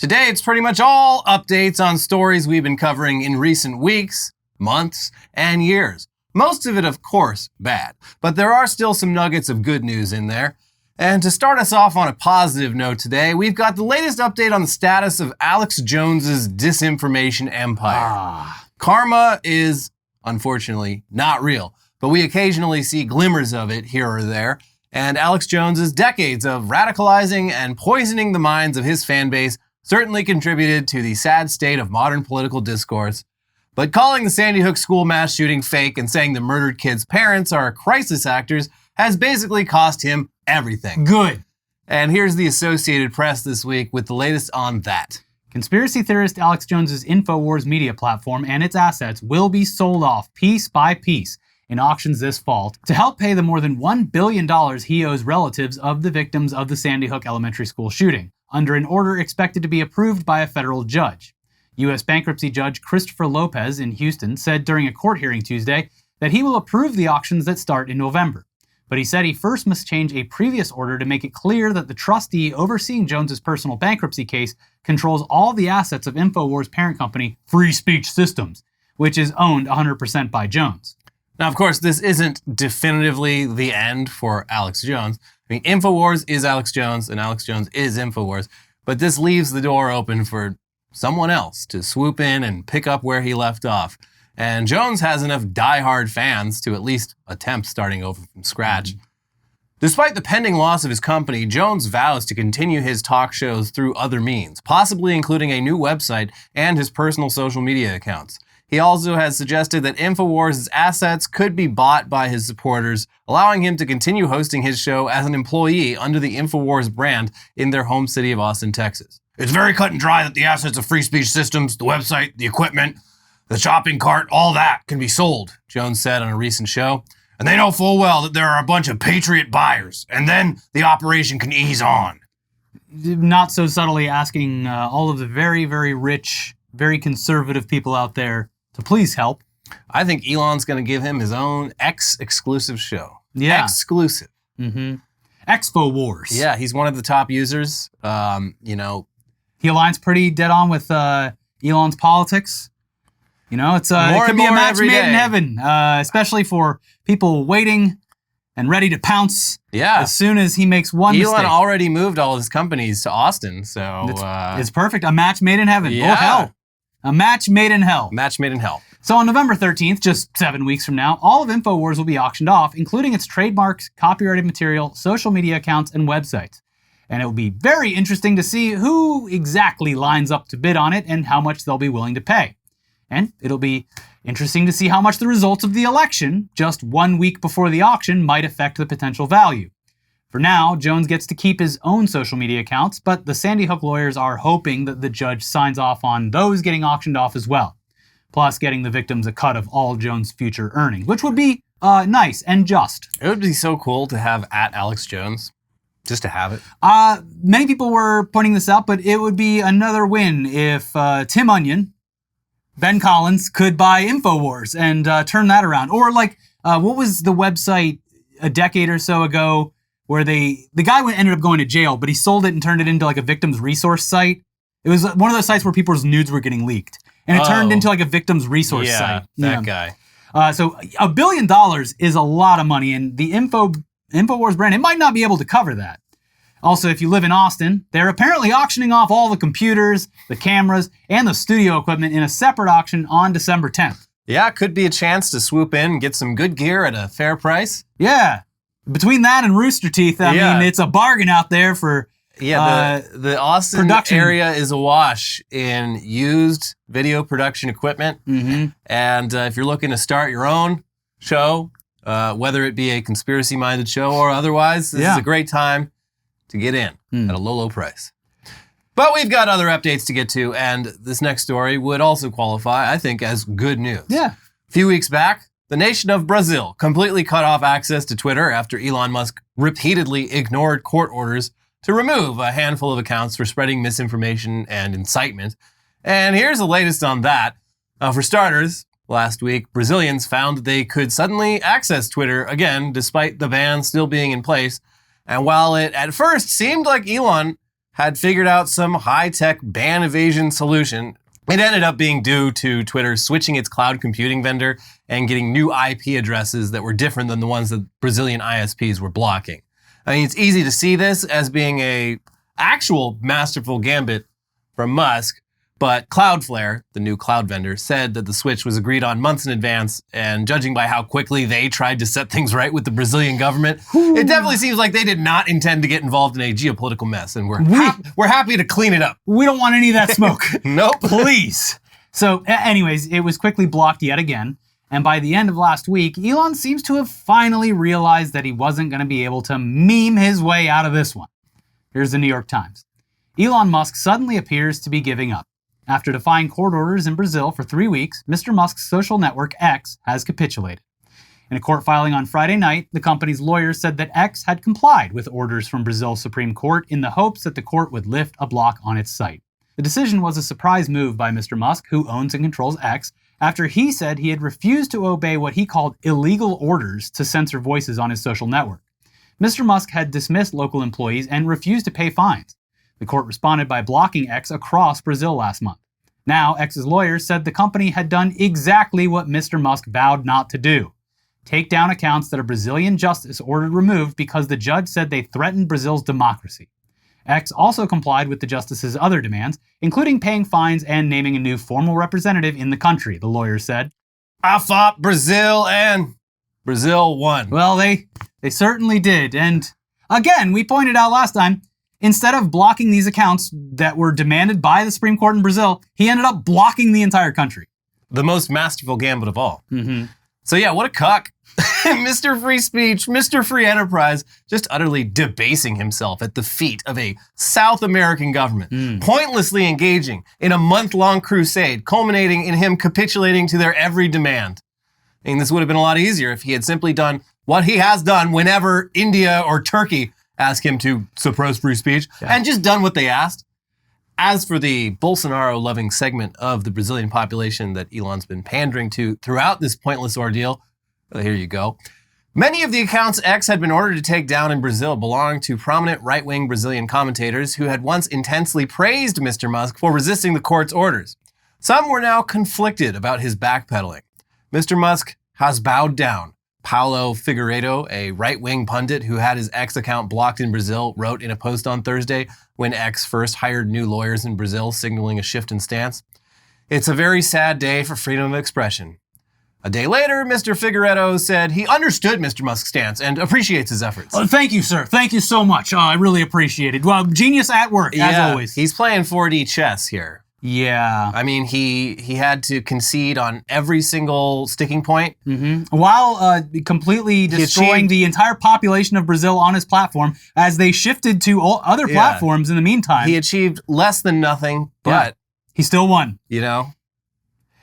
Today, it's pretty much all updates on stories we've been covering in recent weeks, months, and years. Most of it, of course, bad, but there are still some nuggets of good news in there. And to start us off on a positive note today, we've got the latest update on the status of Alex Jones's disinformation empire. Karma is, unfortunately, not real, but we occasionally see glimmers of it here or there. And Alex Jones's decades of radicalizing and poisoning the minds of his fan base certainly contributed to the sad state of modern political discourse. But calling the Sandy Hook school mass shooting fake and saying the murdered kids' parents are crisis actors has basically cost him everything. Good. And here's the Associated Press this week with the latest on that. Conspiracy theorist Alex Jones's InfoWars media platform and its assets will be sold off piece by piece in auctions this fall to help pay the more than $1 billion he owes relatives of the victims of the Sandy Hook elementary school shooting, under an order expected to be approved by a federal judge. U.S. bankruptcy judge Christopher Lopez in Houston said during a court hearing Tuesday that he will approve the auctions that start in November. But he said he first must change a previous order to make it clear that the trustee overseeing Jones's personal bankruptcy case controls all the assets of InfoWars' parent company, Free Speech Systems, which is owned 100% by Jones. Now, of course, this isn't definitively the end for Alex Jones. I mean, InfoWars is Alex Jones, and Alex Jones is InfoWars, but this leaves the door open for someone else to swoop in and pick up where he left off. And Jones has enough diehard fans to at least attempt starting over from scratch. Despite the pending loss of his company, Jones vows to continue his talk shows through other means, possibly including a new website and his personal social media accounts. He also has suggested that InfoWars' assets could be bought by his supporters, allowing him to continue hosting his show as an employee under the InfoWars brand in their home city of Austin, Texas. It's very cut and dry that the assets of Free Speech Systems, the website, the equipment, the shopping cart, all that can be sold, Jones said on a recent show. And they know full well that there are a bunch of patriot buyers, and then the operation can ease on. Not so subtly asking all of the very, very rich, very conservative people out there to please help. I think Elon's going to give him his own X-exclusive show. Yeah. Exclusive. Mm-hmm. InfoWars. Yeah, he's one of the top users. He aligns pretty dead on with Elon's politics. You know, it could be a match made in heaven, especially for people waiting and ready to pounce as soon as he makes one mistake. Elon already moved all his companies to Austin, so... It's perfect. A match made in heaven. Yeah. Oh, hell. A match made in hell. Match made in hell. So on November 13th, just 7 weeks from now, all of InfoWars will be auctioned off, including its trademarks, copyrighted material, social media accounts, and websites. And it will be very interesting to see who exactly lines up to bid on it and how much they'll be willing to pay. And it'll be interesting to see how much the results of the election, just 1 week before the auction, might affect the potential value. For now, Jones gets to keep his own social media accounts, but the Sandy Hook lawyers are hoping that the judge signs off on those getting auctioned off as well, plus getting the victims a cut of all Jones' future earnings, which would be nice and just. It would be so cool to have at Alex Jones, just to have it. Many people were pointing this out, but it would be another win if Tim Onion, Ben Collins, could buy InfoWars and turn that around. Or what was the website a decade or so ago where the guy ended up going to jail, but he sold it and turned it into like a victim's resource site. It was one of those sites where people's nudes were getting leaked. And it turned into like a victim's resource site. That guy. So $1 billion is a lot of money, and the InfoWars brand, it might not be able to cover that. Also, if you live in Austin, they're apparently auctioning off all the computers, the cameras, and the studio equipment in a separate auction on December 10th. Yeah, it could be a chance to swoop in and get some good gear at a fair price. Yeah. Between that and Rooster Teeth, I mean, it's a bargain out there for the Austin production area is awash in used video production equipment. Mm-hmm. And if you're looking to start your own show, whether it be a conspiracy-minded show or otherwise, this is a great time to get in at a low, low price. But we've got other updates to get to, and this next story would also qualify, I think, as good news. Yeah. A few weeks back, the nation of Brazil completely cut off access to Twitter after Elon Musk repeatedly ignored court orders to remove a handful of accounts for spreading misinformation and incitement. And here's the latest on that. For starters, last week, Brazilians found that they could suddenly access Twitter again, despite the ban still being in place. And while it at first seemed like Elon had figured out some high-tech ban evasion solution. It ended up being due to Twitter switching its cloud computing vendor and getting new IP addresses that were different than the ones that Brazilian ISPs were blocking. I mean, it's easy to see this as being a actual masterful gambit from Musk, but Cloudflare, the new cloud vendor, said that the switch was agreed on months in advance, and judging by how quickly they tried to set things right with the Brazilian government, it definitely seems like they did not intend to get involved in a geopolitical mess, and we're happy to clean it up. We don't want any of that smoke. Nope. Please. So anyways, it was quickly blocked yet again, and by the end of last week, Elon seems to have finally realized that he wasn't going to be able to meme his way out of this one. Here's the New York Times. Elon Musk suddenly appears to be giving up. After defying court orders in Brazil for 3 weeks, Mr. Musk's social network X has capitulated. In a court filing on Friday night, the company's lawyers said that X had complied with orders from Brazil's Supreme Court in the hopes that the court would lift a block on its site. The decision was a surprise move by Mr. Musk, who owns and controls X, after he said he had refused to obey what he called illegal orders to censor voices on his social network. Mr. Musk had dismissed local employees and refused to pay fines. The court responded by blocking X across Brazil last month. Now, X's lawyers said the company had done exactly what Mr. Musk vowed not to do: take down accounts that a Brazilian justice ordered removed because the judge said they threatened Brazil's democracy. X also complied with the justice's other demands, including paying fines and naming a new formal representative in the country, the lawyers said. I fought Brazil and Brazil won. Well, they certainly did. And again, we pointed out last time, instead of blocking these accounts that were demanded by the Supreme Court in Brazil, he ended up blocking the entire country. The most masterful gambit of all. Mm-hmm. So yeah, what a cuck. Mr. Free Speech, Mr. Free Enterprise, just utterly debasing himself at the feet of a South American government, pointlessly engaging in a month-long crusade, culminating in him capitulating to their every demand. I mean, this would have been a lot easier if he had simply done what he has done whenever India or Turkey ask him to suppress free speech, and just done what they asked. As for the Bolsonaro-loving segment of the Brazilian population that Elon's been pandering to throughout this pointless ordeal, well, here you go. Many of the accounts X had been ordered to take down in Brazil belonged to prominent right-wing Brazilian commentators who had once intensely praised Mr. Musk for resisting the court's orders. Some were now conflicted about his backpedaling. Mr. Musk has bowed down. Paulo Figueiredo, a right-wing pundit who had his X account blocked in Brazil, wrote in a post on Thursday when X first hired new lawyers in Brazil, signaling a shift in stance. It's a very sad day for freedom of expression. A day later, Mr. Figueiredo said he understood Mr. Musk's stance and appreciates his efforts. Thank you, sir. Thank you so much. I really appreciate it. Well, genius at work, as always. He's playing 4D chess here. Yeah. I mean, he had to concede on every single sticking point. Mm-hmm. While completely destroying the entire population of Brazil on his platform as they shifted to other platforms in the meantime. He achieved less than nothing, but he still won. You know,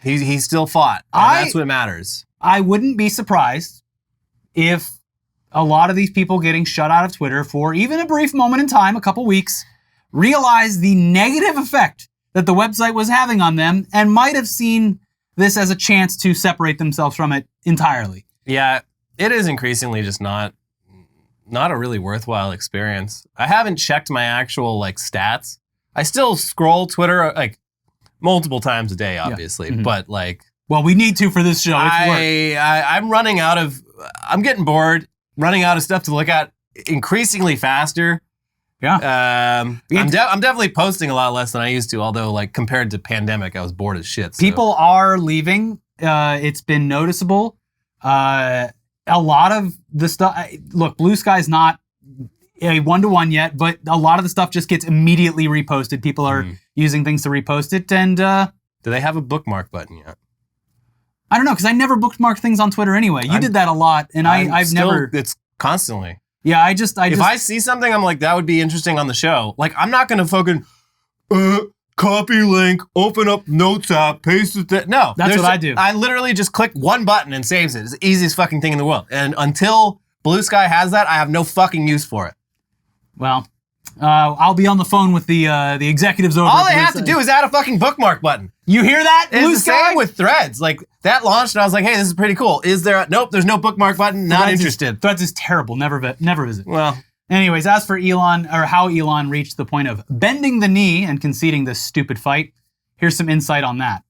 he still fought, and that's what matters. I wouldn't be surprised if a lot of these people getting shut out of Twitter for even a brief moment in time, a couple weeks, realized the negative effect that the website was having on them and might have seen this as a chance to separate themselves from it entirely. Yeah, it is increasingly just not a really worthwhile experience. I haven't checked my actual stats. I still scroll Twitter multiple times a day, obviously, but well, we need to for this show. I'm getting bored, running out of stuff to look at increasingly faster. Yeah. I'm definitely posting a lot less than I used to, although compared to pandemic, I was bored as shit. So. People are leaving. It's been noticeable. A lot of the stuff, look, Blue Sky's not a one-to-one yet, but a lot of the stuff just gets immediately reposted. People are using things to repost it. And do they have a bookmark button yet? I don't know, because I never bookmarked things on Twitter anyway. You did that a lot, and I've never. It's constantly. Yeah, I just. If I see something, I'm like, that would be interesting on the show. I'm not going to fucking copy link, open up Notes app, paste it there. No. That's what I do. I literally just click one button and saves it. It's the easiest fucking thing in the world. And until Blue Sky has that, I have no fucking use for it. Well, I'll be on the phone with the executives over. All they have to do is add a fucking bookmark button. You hear that, Blue It's the Sky? same with Threads. That launched and I was like, hey, this is pretty cool. Is there nope, there's no bookmark button. Not interested. Threads is terrible. Never visit. Well, Anyways, as for Elon, or how Elon reached the point of bending the knee and conceding this stupid fight, here's some insight on that.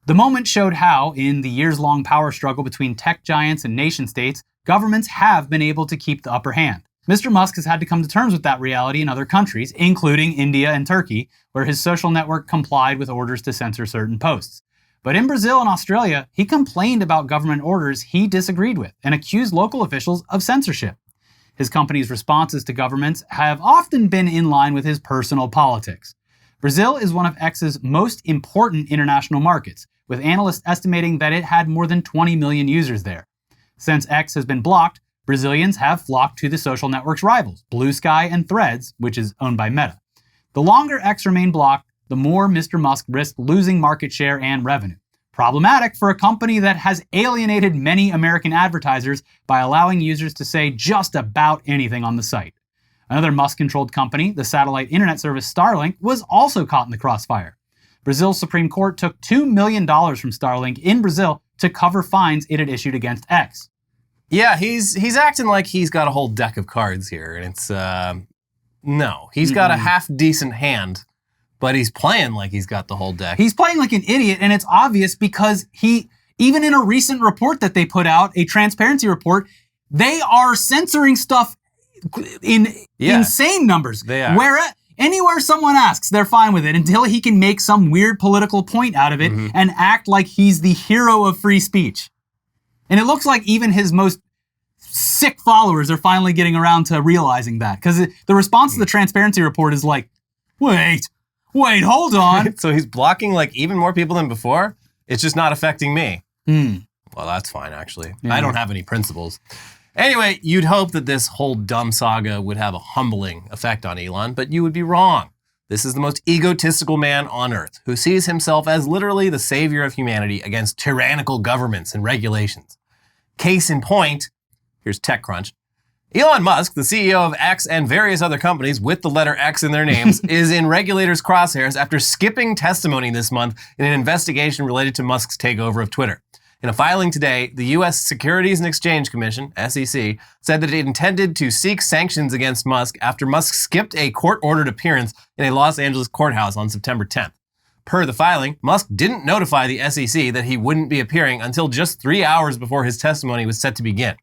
The moment showed how, in the years-long power struggle between tech giants and nation-states, governments have been able to keep the upper hand. Mr. Musk has had to come to terms with that reality in other countries, including India and Turkey, where his social network complied with orders to censor certain posts. But in Brazil and Australia, he complained about government orders he disagreed with and accused local officials of censorship. His company's responses to governments have often been in line with his personal politics. Brazil is one of X's most important international markets, with analysts estimating that it had more than 20 million users there. Since X has been blocked, Brazilians have flocked to the social network's rivals, Blue Sky and Threads, which is owned by Meta. The longer X remained blocked, the more Mr. Musk risked losing market share and revenue. Problematic for a company that has alienated many American advertisers by allowing users to say just about anything on the site. Another Musk-controlled company, the satellite internet service Starlink, was also caught in the crossfire. Brazil's Supreme Court took $2 million from Starlink in Brazil to cover fines it had issued against X. Yeah, he's acting like he's got a whole deck of cards here, and it's, no. He's got a half-decent hand, but he's playing like he's got the whole deck. He's playing like an idiot, and it's obvious because even in a recent report that they put out, a transparency report, they are censoring stuff in insane numbers. They are. Anywhere someone asks, they're fine with it until he can make some weird political point out of it and act like he's the hero of free speech. And it looks like even his most sick followers are finally getting around to realizing that. Because the response to the transparency report is like, wait, hold on. So he's blocking like even more people than before? It's just not affecting me. Well, that's fine, actually. Yeah. I don't have any principles. Anyway, you'd hope that this whole dumb saga would have a humbling effect on Elon, but you would be wrong. This is the most egotistical man on Earth, who sees himself as literally the savior of humanity against tyrannical governments and regulations. Case in point, here's TechCrunch. Elon Musk, the CEO of X and various other companies with the letter X in their names, is in regulators' crosshairs after skipping testimony this month in an investigation related to Musk's takeover of Twitter. In a filing today, the U.S. Securities and Exchange Commission, SEC, said that it intended to seek sanctions against Musk after Musk skipped a court-ordered appearance in a Los Angeles courthouse on September 10th. Per the filing, Musk didn't notify the SEC that he wouldn't be appearing until just 3 hours before his testimony was set to begin.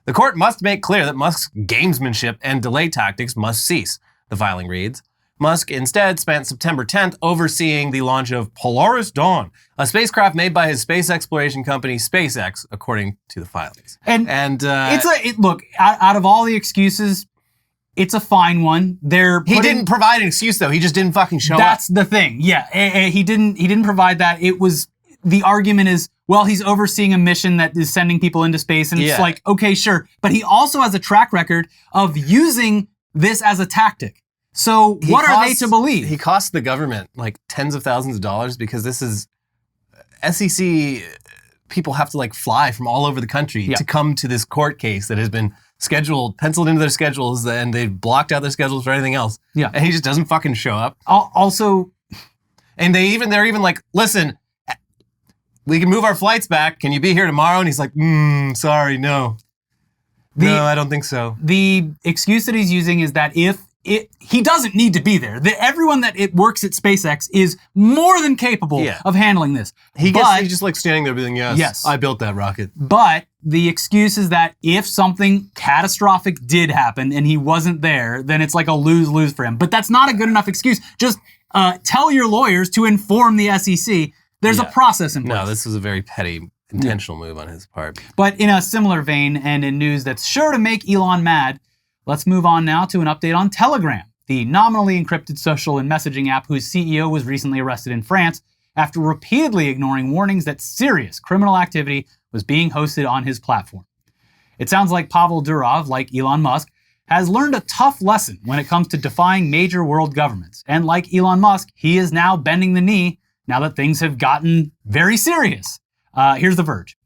The court must make clear that Musk's gamesmanship and delay tactics must cease, the filing reads. Musk instead spent September 10th overseeing the launch of Polaris Dawn, a spacecraft made by his space exploration company SpaceX, according to the filings. Look, out of all the excuses, it's a fine one. He didn't provide an excuse though. He just didn't fucking show up. That's the thing. Yeah, he didn't provide that. The argument is, well, he's overseeing a mission that is sending people into space, and it's like, okay, sure, but he also has a track record of using this as a tactic. So what are they to believe? He cost the government like tens of thousands of dollars because this is SEC people have to like fly from all over the country to come to this court case that has been penciled into their schedules, and they've blocked out their schedules for anything else. Yeah. And he just doesn't fucking show up. And they're even like, listen, we can move our flights back. Can you be here tomorrow? And he's like, sorry, no. No, I don't think so. The excuse that he's using is that he doesn't need to be there. Everyone that works at SpaceX is more than capable of handling this. He's just like standing there being, yes, I built that rocket. But the excuse is that if something catastrophic did happen and he wasn't there, then it's like a lose-lose for him. But that's not a good enough excuse. Just tell your lawyers to inform the SEC. There's a process in place. No, this was a very petty, intentional move on his part. But in a similar vein, and in news that's sure to make Elon mad, let's move on now to an update on Telegram, the nominally encrypted social and messaging app whose CEO was recently arrested in France after repeatedly ignoring warnings that serious criminal activity was being hosted on his platform. It sounds like Pavel Durov, like Elon Musk, has learned a tough lesson when it comes to defying major world governments. And like Elon Musk, he is now bending the knee now that things have gotten very serious. Here's The Verge.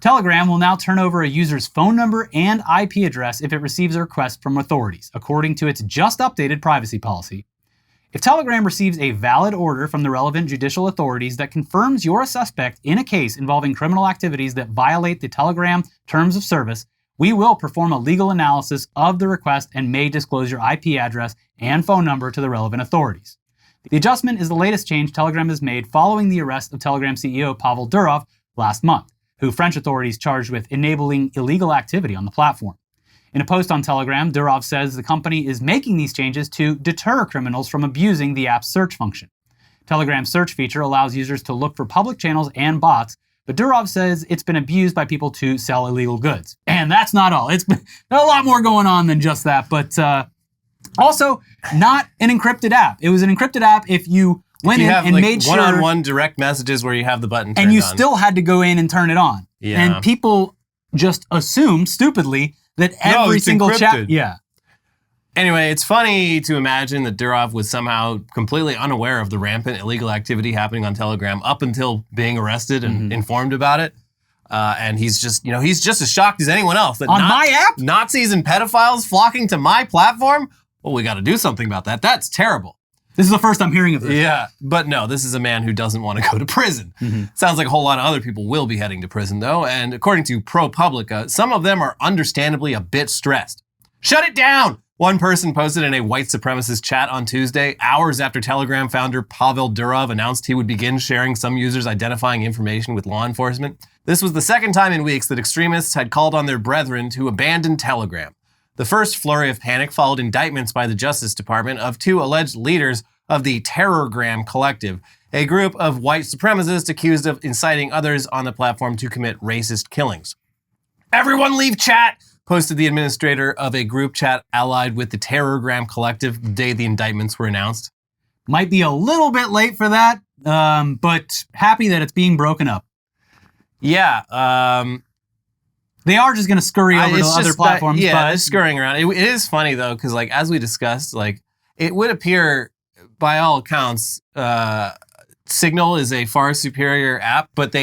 Telegram will now turn over a user's phone number and IP address if it receives a request from authorities, according to its just updated privacy policy. If Telegram receives a valid order from the relevant judicial authorities that confirms you're a suspect in a case involving criminal activities that violate the Telegram terms of service, we will perform a legal analysis of the request and may disclose your IP address and phone number to the relevant authorities. The adjustment is the latest change Telegram has made following the arrest of Telegram CEO Pavel Durov last month, who French authorities charged with enabling illegal activity on the platform. In a post on Telegram, Durov says the company is making these changes to deter criminals from abusing the app's search function. Telegram's search feature allows users to look for public channels and bots, but Durov says it's been abused by people to sell illegal goods. And that's not all. It's been a lot more going on than just that, but also not an encrypted app. It was an encrypted app if you went in and made sure one-on-one direct messages where you have the button turned on. And you still had to go in and turn it on. Yeah. And people just assumed stupidly that every single chat. Yeah. Anyway, it's funny to imagine that Durov was somehow completely unaware of the rampant illegal activity happening on Telegram up until being arrested and informed about it. And he's just as shocked as anyone else that my app, Nazis and pedophiles flocking to my platform. Well, we got to do something about that. That's terrible. This is the first I'm hearing of this. Yeah, but no, this is a man who doesn't want to go to prison. Sounds like a whole lot of other people will be heading to prison, though. And according to ProPublica, some of them are understandably a bit stressed. Shut it down! One person posted in a white supremacist chat on Tuesday, hours after Telegram founder Pavel Durov announced he would begin sharing some users' identifying information with law enforcement. This was the second time in weeks that extremists had called on their brethren to abandon Telegram. The first flurry of panic followed indictments by the Justice Department of two alleged leaders of the Terrorgram Collective, a group of white supremacists accused of inciting others on the platform to commit racist killings. Everyone leave chat, posted the administrator of a group chat allied with the Terrorgram Collective the day the indictments were announced. Might be a little bit late for that, but happy that it's being broken up. Yeah, they are just going to scurry over to other platforms. It's scurrying around. It is funny, though, because as we discussed, it would appear, by all accounts, Signal is a far superior app, but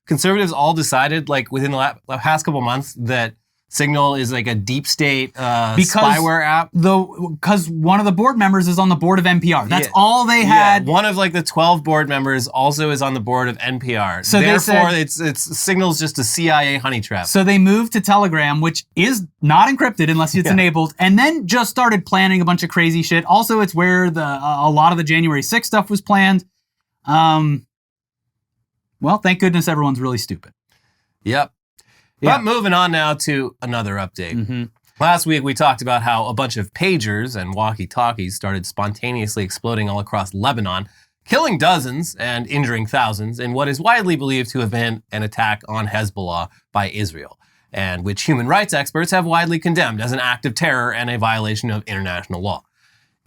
conservatives all decided, within the past couple months, that Signal is a deep state spyware app. Because one of the board members is on the board of NPR. That's all they had. Yeah, one of the 12 board members also is on the board of NPR. So therefore, it's Signal's just a CIA honey trap. So they moved to Telegram, which is not encrypted unless it's enabled, and then just started planning a bunch of crazy shit. Also, it's where a lot of the January 6th stuff was planned. Well, thank goodness everyone's really stupid. Yep. Yeah. But moving on now to another update. Last week, we talked about how a bunch of pagers and walkie-talkies started spontaneously exploding all across Lebanon, killing dozens and injuring thousands in what is widely believed to have been an attack on Hezbollah by Israel, and which human rights experts have widely condemned as an act of terror and a violation of international law.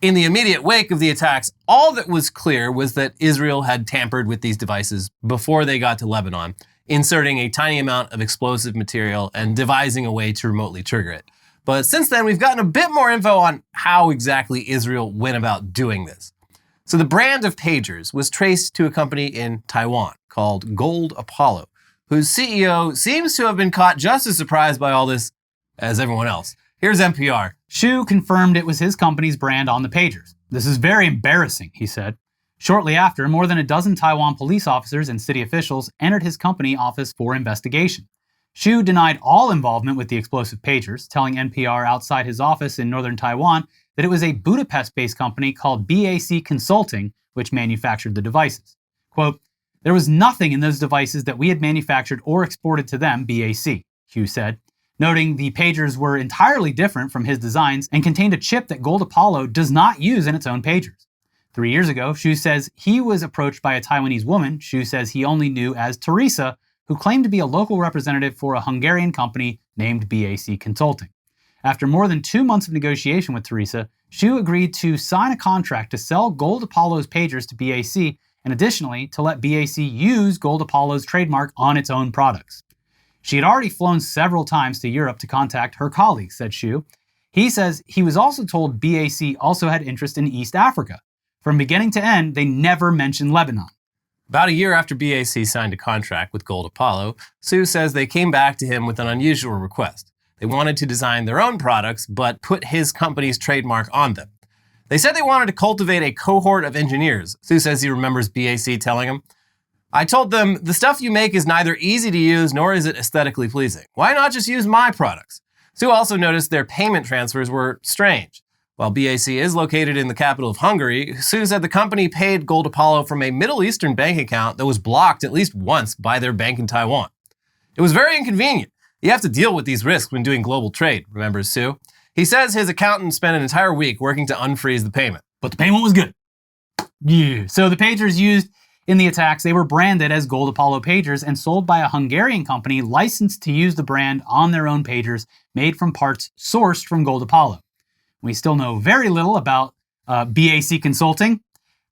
In the immediate wake of the attacks, all that was clear was that Israel had tampered with these devices before they got to Lebanon, inserting a tiny amount of explosive material and devising a way to remotely trigger it. But since then, we've gotten a bit more info on how exactly Israel went about doing this. So the brand of pagers was traced to a company in Taiwan called Gold Apollo, whose CEO seems to have been caught just as surprised by all this as everyone else. Here's NPR. Xu confirmed it was his company's brand on the pagers. "This is very embarrassing," he said. Shortly after, more than a dozen Taiwan police officers and city officials entered his company office for investigation. Xu denied all involvement with the explosive pagers, telling NPR outside his office in northern Taiwan that it was a Budapest-based company called BAC Consulting which manufactured the devices. Quote, "There was nothing in those devices that we had manufactured or exported to them, BAC," Xu said, noting the pagers were entirely different from his designs and contained a chip that Gold Apollo does not use in its own pagers. 3 years ago, Xu says he was approached by a Taiwanese woman Xu says he only knew as Teresa, who claimed to be a local representative for a Hungarian company named BAC Consulting. After more than 2 months of negotiation with Teresa, Xu agreed to sign a contract to sell Gold Apollo's pagers to BAC and additionally to let BAC use Gold Apollo's trademark on its own products. She had already flown several times to Europe to contact her colleagues, said Xu. He says he was also told BAC also had interest in East Africa. From beginning to end, they never mentioned Lebanon. About a year after BAC signed a contract with Gold Apollo, Xu says they came back to him with an unusual request. They wanted to design their own products, but put his company's trademark on them. They said they wanted to cultivate a cohort of engineers. Xu says he remembers BAC telling him, I told them, the stuff you make is neither easy to use nor is it aesthetically pleasing. Why not just use my products? Sue also noticed their payment transfers were strange. While BAC is located in the capital of Hungary, Sue said the company paid Gold Apollo from a Middle Eastern bank account that was blocked at least once by their bank in Taiwan. It was very inconvenient. You have to deal with these risks when doing global trade, remembers Sue. He says his accountant spent an entire week working to unfreeze the payment. But the payment was good. Yeah. So the pagers used in the attacks, they were branded as Gold Apollo pagers and sold by a Hungarian company licensed to use the brand on their own pagers made from parts sourced from Gold Apollo. We still know very little about BAC Consulting,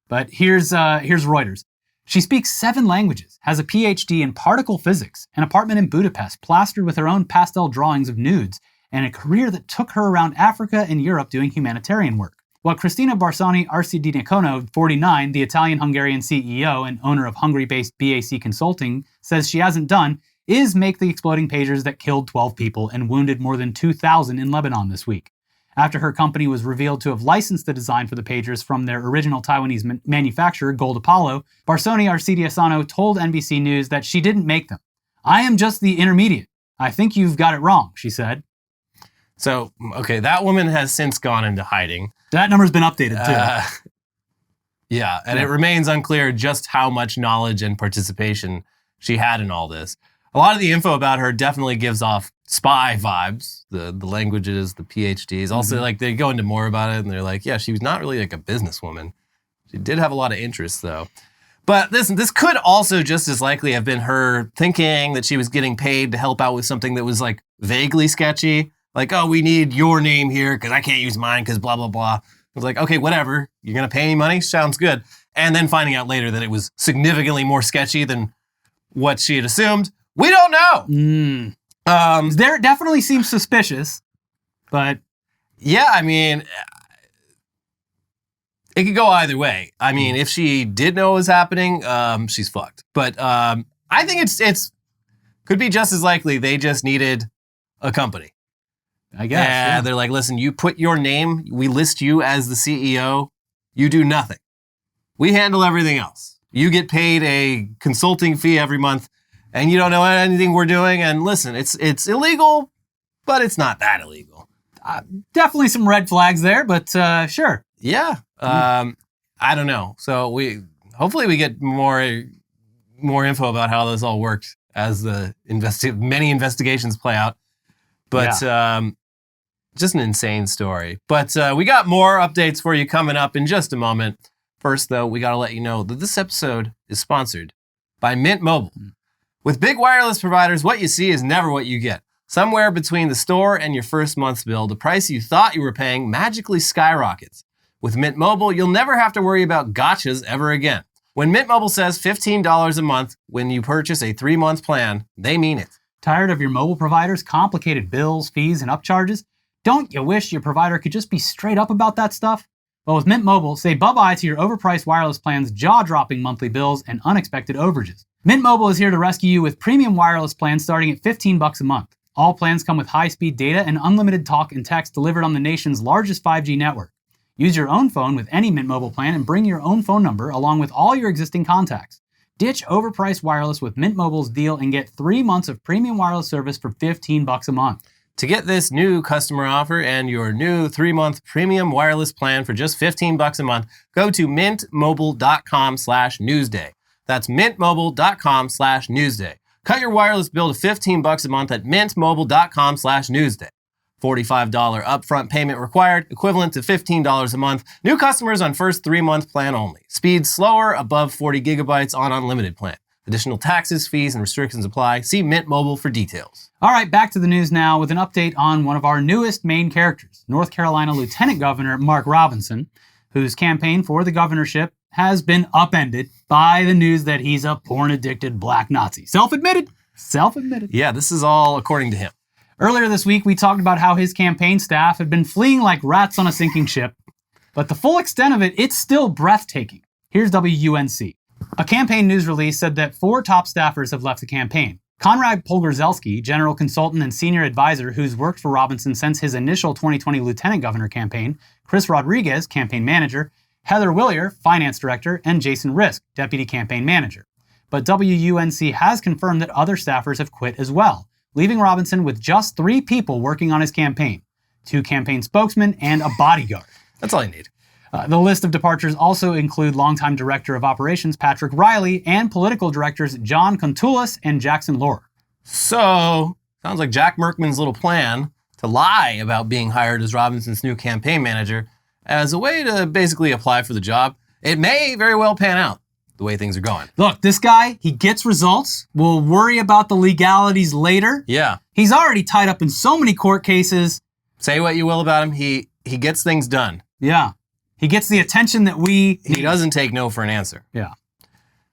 but here's Reuters. She speaks 7 languages, has a PhD in particle physics, an apartment in Budapest plastered with her own pastel drawings of nudes, and a career that took her around Africa and Europe doing humanitarian work. What Christina Barsony-Arcidiacono, 49, the Italian-Hungarian CEO and owner of Hungary-based BAC Consulting, says she hasn't done is make the exploding pagers that killed 12 people and wounded more than 2,000 in Lebanon this week. After her company was revealed to have licensed the design for the pagers from their original Taiwanese manufacturer, Gold Apollo, Barsony-Arcidiacono told NBC News that she didn't make them. I am just the intermediate. I think you've got it wrong, she said. So, okay, that woman has since gone into hiding. That number's been updated, too. Yeah, and it remains unclear just how much knowledge and participation she had in all this. A lot of the info about her definitely gives off spy vibes, the languages, the PhDs. Also, like, they go into more about it, and they're like, yeah, she was not really like a businesswoman. She did have a lot of interests, though. But listen, this could also just as likely have been her thinking that she was getting paid to help out with something that was, like, vaguely sketchy. Like, oh, we need your name here because I can't use mine because blah, blah, blah. I was like, okay, whatever. You're going to pay me money? Sounds good. And then finding out later that it was significantly more sketchy than what she had assumed. We don't know. There definitely seems suspicious, but... Yeah, I mean, it could go either way. I mean, if she did know what was happening, she's fucked. But I think it's could be just as likely they just needed a company. I guess. Yeah, they're like, listen, you put your name, we list you as the CEO, you do nothing. We handle everything else. You get paid a consulting fee every month, and you don't know anything we're doing. And listen, it's illegal, but it's not that illegal. Definitely some red flags there, but sure. Yeah. I don't know. So hopefully we get more info about how this all worked as the many investigations play out. But just an insane story. But we got more updates for you coming up in just a moment. First, though, we got to let you know that this episode is sponsored by Mint Mobile. With big wireless providers, what you see is never what you get. Somewhere between the store and your first month's bill, the price you thought you were paying magically skyrockets. With Mint Mobile, you'll never have to worry about gotchas ever again. When Mint Mobile says $15 a month when you purchase a 3-month plan, they mean it. Tired of your mobile provider's complicated bills, fees, and upcharges? Don't you wish your provider could just be straight up about that stuff? Well, with Mint Mobile, say bye-bye to your overpriced wireless plan's jaw-dropping monthly bills and unexpected overages. Mint Mobile is here to rescue you with premium wireless plans starting at $15 a month. All plans come with high-speed data and unlimited talk and text delivered on the nation's largest 5G network. Use your own phone with any Mint Mobile plan and bring your own phone number along with all your existing contacts. Ditch overpriced wireless with Mint Mobile's deal and get 3 months of premium wireless service for $15 a month. To get this new customer offer and your new 3-month premium wireless plan for just $15 a month, go to mintmobile.com/newsday. That's mintmobile.com/newsday. Cut your wireless bill to $15 a month at mintmobile.com/newsday. $45 upfront payment required, equivalent to $15 a month. New customers on first 3-month plan only. Speed slower, above 40 gigabytes on unlimited plan. Additional taxes, fees, and restrictions apply. See Mint Mobile for details. All right, back to the news now with an update on one of our newest main characters, North Carolina Lieutenant Governor Mark Robinson, whose campaign for the governorship has been upended by the news that he's a porn-addicted black Nazi. Self-admitted. Self-admitted. Yeah, this is all according to him. Earlier this week, we talked about how his campaign staff had been fleeing like rats on a sinking ship, but the full extent of it, it's still breathtaking. Here's WUNC. A campaign news release said that 4 top staffers have left the campaign. Konrad Polgorzelski, general consultant and senior advisor who's worked for Robinson since his initial 2020 lieutenant governor campaign, Chris Rodriguez, campaign manager, Heather Willier, finance director, and Jason Risk, deputy campaign manager. but WUNC has confirmed that other staffers have quit as well, leaving Robinson with just 3 people working on his campaign, 2 campaign spokesmen and a bodyguard. That's all you need. The list of departures also include longtime Director of Operations Patrick Riley and political directors John Contoulas and Jackson Lohr. So, sounds like Jack Merkman's little plan to lie about being hired as Robinson's new campaign manager as a way to basically apply for the job. It may very well pan out the way things are going. Look, this guy, he gets results. We'll worry about the legalities later. Yeah. He's already tied up in so many court cases. Say what you will about him, he gets things done. Yeah. He gets the attention that we need. He doesn't take no for an answer. Yeah.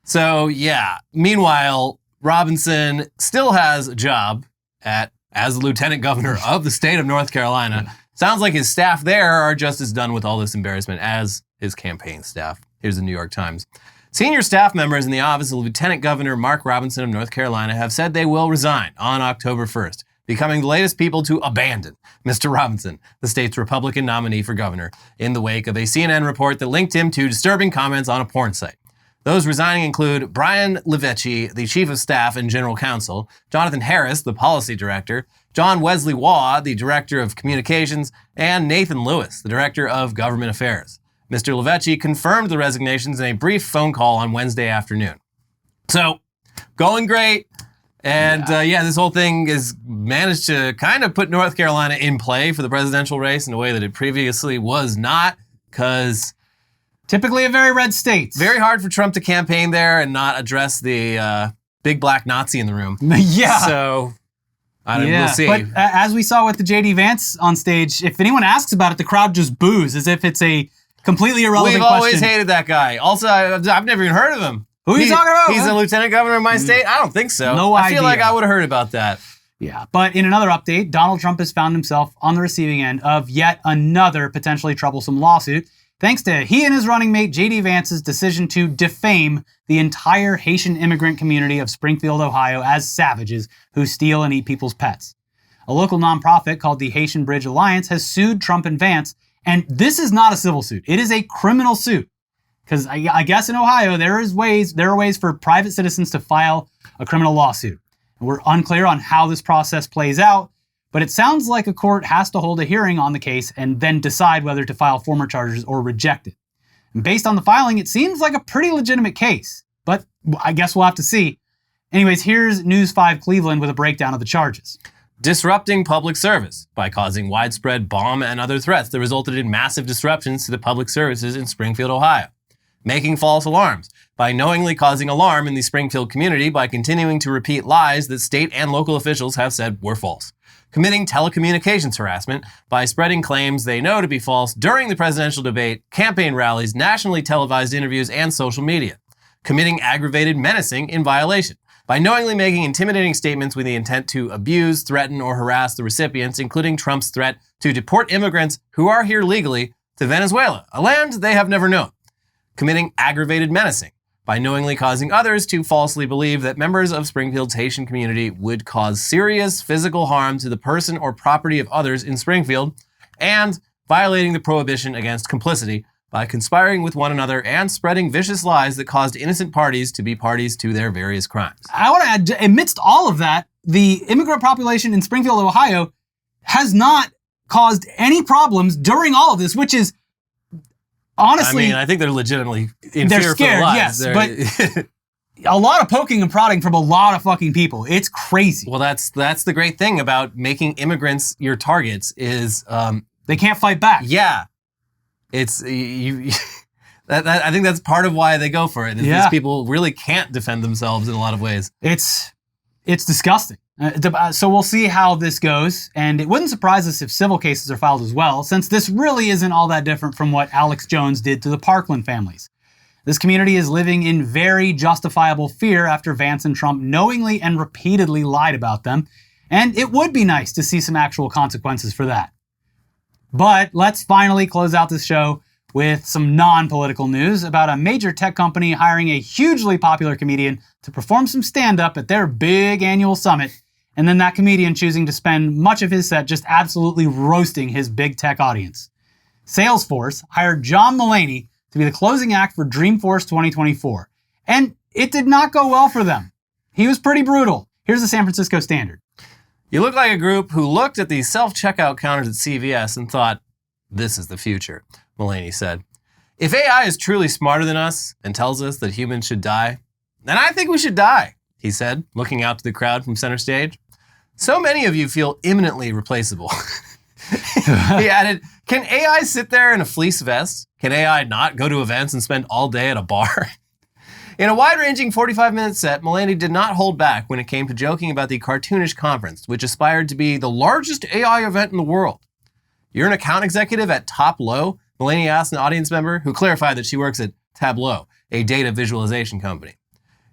So, yeah. Meanwhile, Robinson still has a job as the lieutenant governor of the state of North Carolina. Yeah. Sounds like his staff there are just as done with all this embarrassment as his campaign staff. Here's the New York Times. Senior staff members in the office of Lieutenant Governor Mark Robinson of North Carolina have said they will resign on October 1st, becoming the latest people to abandon Mr. Robinson, the state's Republican nominee for governor, in the wake of a CNN report that linked him to disturbing comments on a porn site. Those resigning include Brian Levecchi, the chief of staff and general counsel, Jonathan Harris, the policy director, John Wesley Waugh, the director of communications, and Nathan Lewis, the director of government affairs. Mr. Levecchi confirmed the resignations in a brief phone call on Wednesday afternoon. So, going great. And this whole thing has managed to kind of put North Carolina in play for the presidential race in a way that it previously was not, because typically a very red state. Very hard for Trump to campaign there and not address the big black Nazi in the room. Yeah. So, we'll see. But as we saw with the J.D. Vance on stage, if anyone asks about it, the crowd just boos as if it's a completely irrelevant question. We've always hated that guy. Also, I've never even heard of him. Who are you talking about? He's a lieutenant governor of my state? I don't think so. No idea. I feel like I would have heard about that. Yeah, but in another update, Donald Trump has found himself on the receiving end of yet another potentially troublesome lawsuit, thanks to he and his running mate J.D. Vance's decision to defame the entire Haitian immigrant community of Springfield, Ohio as savages who steal and eat people's pets. A local nonprofit called the Haitian Bridge Alliance has sued Trump and Vance, and this is not a civil suit. It is a criminal suit. Because I guess in Ohio, there are ways for private citizens to file a criminal lawsuit. We're unclear on how this process plays out, but it sounds like a court has to hold a hearing on the case and then decide whether to file former charges or reject it. And based on the filing, it seems like a pretty legitimate case, but I guess we'll have to see. Anyways, here's News 5 Cleveland with a breakdown of the charges. Disrupting public service by causing widespread bomb and other threats that resulted in massive disruptions to the public services in Springfield, Ohio. Making false alarms by knowingly causing alarm in the Springfield community by continuing to repeat lies that state and local officials have said were false. Committing telecommunications harassment by spreading claims they know to be false during the presidential debate, campaign rallies, nationally televised interviews, and social media. Committing aggravated menacing in violation by knowingly making intimidating statements with the intent to abuse, threaten, or harass the recipients, including Trump's threat to deport immigrants who are here legally to Venezuela, a land they have never known. Committing aggravated menacing by knowingly causing others to falsely believe that members of Springfield's Haitian community would cause serious physical harm to the person or property of others in Springfield, and violating the prohibition against complicity by conspiring with one another and spreading vicious lies that caused innocent parties to be parties to their various crimes. I want to add, amidst all of that, the immigrant population in Springfield, Ohio has not caused any problems during all of this, which is honestly, I think they're legitimately in they're fear scared, for their lives. yes, but a lot of poking and prodding from a lot of fucking people. It's crazy. Well, that's the great thing about making immigrants your targets is they can't fight back. Yeah, it's you. I think that's part of why they go for it. These people really can't defend themselves in a lot of ways. It's disgusting. So we'll see how this goes, and it wouldn't surprise us if civil cases are filed as well, since this really isn't all that different from what Alex Jones did to the Parkland families. This community is living in very justifiable fear after Vance and Trump knowingly and repeatedly lied about them, and it would be nice to see some actual consequences for that. But let's finally close out this show with some non-political news about a major tech company hiring a hugely popular comedian to perform some stand-up at their big annual summit, and then that comedian choosing to spend much of his set just absolutely roasting his big tech audience. Salesforce hired John Mulaney to be the closing act for DreamForce 2024. And it did not go well for them. He was pretty brutal. Here's the San Francisco Standard. You look like a group who looked at the self-checkout counters at CVS and thought, this is the future, Mulaney said. If AI is truly smarter than us and tells us that humans should die, then I think we should die, he said, looking out to the crowd from center stage. So many of you feel imminently replaceable. He added, can AI sit there in a fleece vest? Can AI not go to events and spend all day at a bar? In a wide-ranging 45-minute set, Mulaney did not hold back when it came to joking about the cartoonish conference, which aspired to be the largest AI event in the world. You're an account executive at Tableau? Mulaney asked an audience member, who clarified that she works at Tableau, a data visualization company.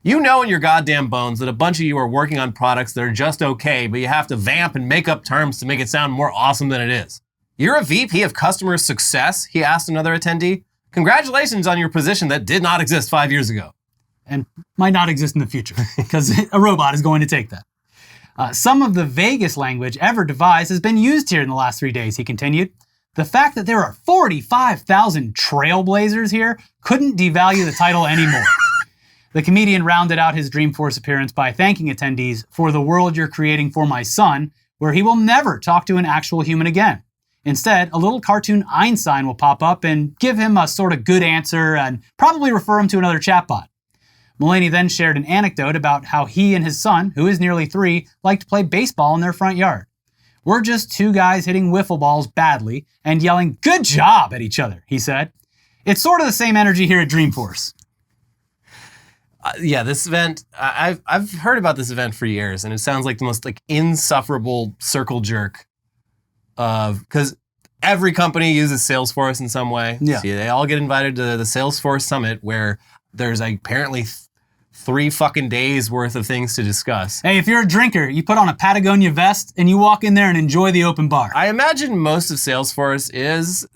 You know in your goddamn bones that a bunch of you are working on products that are just okay, but you have to vamp and make up terms to make it sound more awesome than it is. You're a VP of customer success? He asked another attendee. Congratulations on your position that did not exist 5 years ago. And might not exist in the future, because a robot is going to take that. Some of the vaguest language ever devised has been used here in the last 3 days, he continued. The fact that there are 45,000 trailblazers here couldn't devalue the title anymore. The comedian rounded out his DreamForce appearance by thanking attendees for the world you're creating for my son, where he will never talk to an actual human again. Instead, a little cartoon Einstein will pop up and give him a sort of good answer and probably refer him to another chatbot. Mulaney then shared an anecdote about how he and his son, who is nearly 3, like to play baseball in their front yard. We're just 2 guys hitting wiffle balls badly and yelling, "Good job!" at each other, he said. It's sort of the same energy here at DreamForce. Yeah, this event, I've heard about this event for years, and it sounds like the most insufferable circle jerk because every company uses Salesforce in some way. Yeah. So they all get invited to the Salesforce Summit where there's apparently 3 fucking days worth of things to discuss. Hey, if you're a drinker, you put on a Patagonia vest and you walk in there and enjoy the open bar. I imagine most of Salesforce is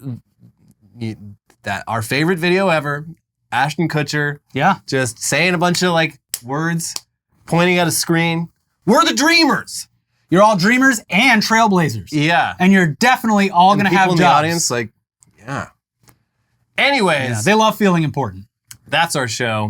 that our favorite video ever, Ashton Kutcher, just saying a bunch of words, pointing at a screen. We're the dreamers. You're all dreamers and trailblazers. Yeah. And you're definitely all going to have jobs. People in the audience, yeah. Anyways. Yeah, they love feeling important. That's our show.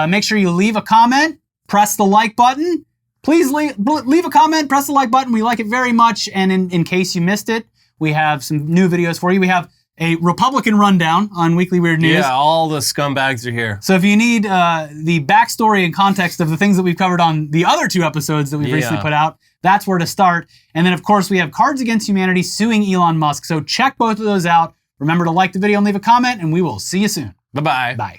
Make sure you leave a comment, press the like button. Please leave a comment, press the like button. We like it very much. And in case you missed it, we have some new videos for you. We have a Republican rundown on Weekly Weird News. Yeah, all the scumbags are here. So if you need the backstory and context of the things that we've covered on the other 2 episodes that we've recently put out, that's where to start. And then, of course, we have Cards Against Humanity suing Elon Musk. So check both of those out. Remember to like the video and leave a comment, and we will see you soon. Bye-bye. Bye.